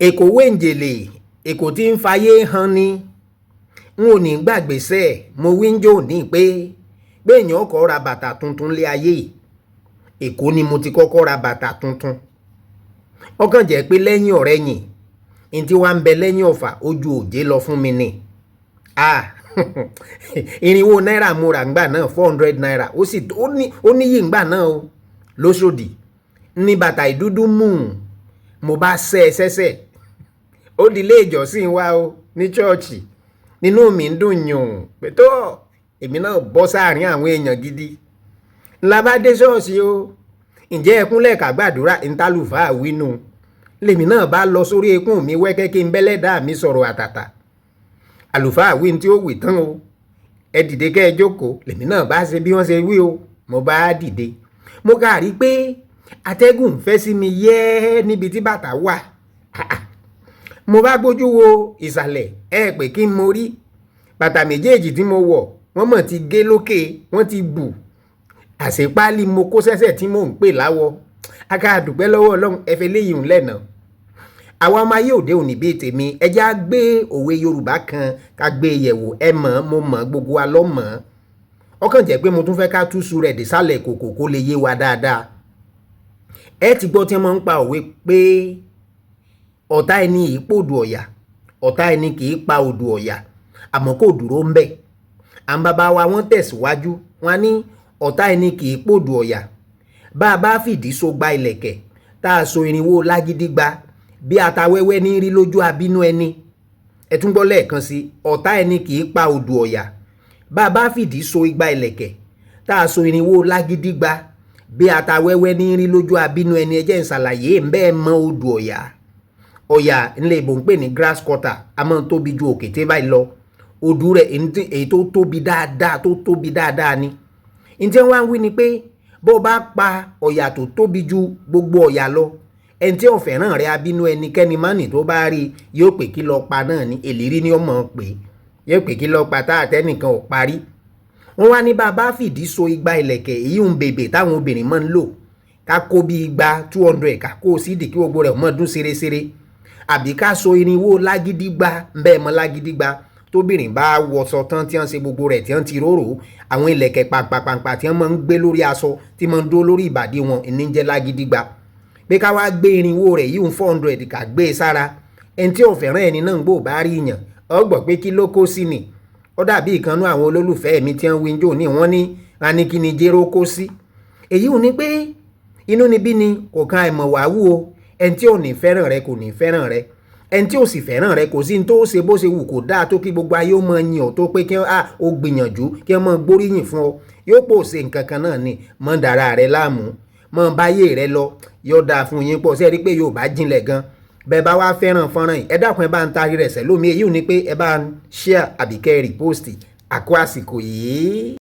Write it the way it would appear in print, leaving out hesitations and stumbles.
èkó wéǹjèlè èkó tí ń fayé han ni n ò ní gbàgbésẹ̀ mo wíńjò ní pé èèyàn kọ́ ra bàtà tuntun lé ayé èkó ni mo ti kọ́kọ́ ra bàtà tuntun ọkàn jẹ́ pé lẹ́yìn ọ̀rẹ́yìn ní tí wàá ń bẹ lẹ́yìn ọ̀fà ojú òjé lọ fún mi ni irinwó náírà mo rà ńgbà náà 400 naira ó níyì ńgbà náà o lóṣòdì ní bàtà ìdúdú mú mo bá sẹ́sẹ́ ó di ilé ìjọsìn wa o ní chọ́ọ̀chì nínú mi ń dùn yùn pé tó èmi náà bọ́ sáàrin àwọn èèyàn gidi ńlá bá dé ṣọ́ọ̀ṣì o ǹjẹ́ ẹkúnlẹ̀ ká gbàdúrà ntálùfáà wínú lèmi náà bá lọ sórí ekún mi wẹ́kẹ́ kí n bẹ́lẹ́dàá mi sọ̀rọ̀ àtàtà àlùfáà wí tí ó wì tán o ẹ dìde kẹ́ ẹ jókòó lèmi náà bá ṣe bí wọ́n ṣe wí o mo bá dìde mo kà rí pé atẹ́gùn fẹ́ sí mi yẹ́ níbi tí bàtà wà mo bá gbójú wo ìsàlẹ̀ ẹ pé kí n mo rí bàtà méjèèjì tí mo wọ̀ wọ́n mọ̀ ti gé lókè wọ́n ti bù àṣepálí mo kó sẹ́sẹ̀ tí mò ń pè láwọ̀ aká dúpẹ́ lọ́wọ́ Ọlọ́run ẹ fẹ́ léyìí ń lẹ́nà àwa ọmọ ayé òde òní bíi tèmi ẹjẹ́ á gbé òwe Yorùbá kan ká gbé yẹ̀wò ẹ mọ̀ mo mọ̀ gbogbo wa lọ́ mọ̀ ọkàn jẹ́ pé mo tún fẹ́ ká túṣu rẹ̀ désàlẹ̀ kòkò kó lè yé wa dáadáa ẹ ti gbọ́ tí wọ́n ń pa òwe pé ọ̀tá ẹni yìí pòdù ọ̀yà ọ̀tá ẹni kì í pa odù ọ̀yà àmọ́ kò dúró ń bẹ̀ àwọn bàbá wa wọ́n tẹ̀síwájú wọn ní ọ̀tá ẹni kì í pòdù ọ̀yà bá a bá fìdí so gba ìlẹ̀kẹ̀ tá a so irinwó lágídí gba bí atawẹ́wẹ́ ní rí lójú abínú ẹni ẹ tún gbọ́ lẹ́ẹ̀kan sí ọ̀tá ẹni kì í pa odù ọ̀yà bá a bá fìdí so igba ìlẹ̀kẹ̀ tá a so irinwó lágídí gba bí atawẹ́wẹ́ ní rí lójú abínú ẹni ẹ jẹ́ n ṣàlàyé ń bẹ́ẹ̀ mọ odù ọ̀yà ọ̀yà ńlẹ̀ ìbò ń pè ní grass cutter a máa ń tóbi ju òkété báyìí lọ odù rẹ̀ èyí tó tóbi dáadáa ni ǹjẹ́ wọ́n á wí ni pé bó bá pa ọ̀yà tó tóbi ju gbogbo ọ̀yà lọ ẹni tí ò fẹ́ràn rẹ̀ abínú ẹnikẹ́ni mánì tó bá rí yóò pè kí lọ pa náà ní èlérí ni ó mọ̀ pé yóò pè kí lọ pa tá àtẹnìkan ò parí wọ́n wá ní bàbá fìdí so igba ìlẹ̀kẹ̀ èyí ń bèbè táwọn obìnrin máa ń lò ká kó bí igba 200 ká kó sídìí kí gbogbo rẹ̀ mọ́ dún ṣeréṣeré àbí ká so irinwó lágídí gba bẹ́ẹ̀ mọ́ lágídí gba tóbìnrin bá wọṣọ tán tí wọ́n ṣe gbogbo rẹ̀ tí wọ́n ti róró àwọn ìlẹ̀kẹ̀ pàǹpàǹpà tí wọ́n máa ń gbé lórí aṣọ tí máa ń dó lórí ìbàdí wọn ní jẹ́ lágídí gba pé ká wá gbé irinwó rẹ̀ yìí 400 ká gbé e sára ẹni tí ò fẹ́ràn ẹni náà ń gbò bá rí yàn ọ gbọ́ pé kí ló kó sí ni ó dàbí ìkànnú àwọn olólùfẹ́ mi tí wọ́n wí jò ní wọ́n ní aníkí ni jéró kó sí èyí ò ní pé inú níbí ni kò kan àìmọ̀ wàhù o ẹni tí ò ní fẹ́ràn rẹ kò ní fẹ́ràn rẹ ẹni tí ò sì fẹ́ràn rẹ kò sí ní tó ṣe bó ṣe wù kó dáa tó kí gbogbo ayé ó mọ yìn ọ́ tó pé kí ó gbìyànjú kí wọ́n mọ gbóríyìn fún ọ yóò pò ṣe nǹkan kan náà ni mọ́ dára rẹ láàmú mọ́ báyé rẹ lọ yóò dáa fún yín pọ̀ sí ẹ rí pé yóò bá jinlẹ̀ gan bẹ́ẹ̀ bá wá fẹ́ràn fọ́nrán yìí ẹ dákun ẹ bá ń taari rẹ̀ sẹ́lómi èyí ò ní pé ẹ bá ń share àbíkẹ́ rìpóòsì àkó àsìkò yìí.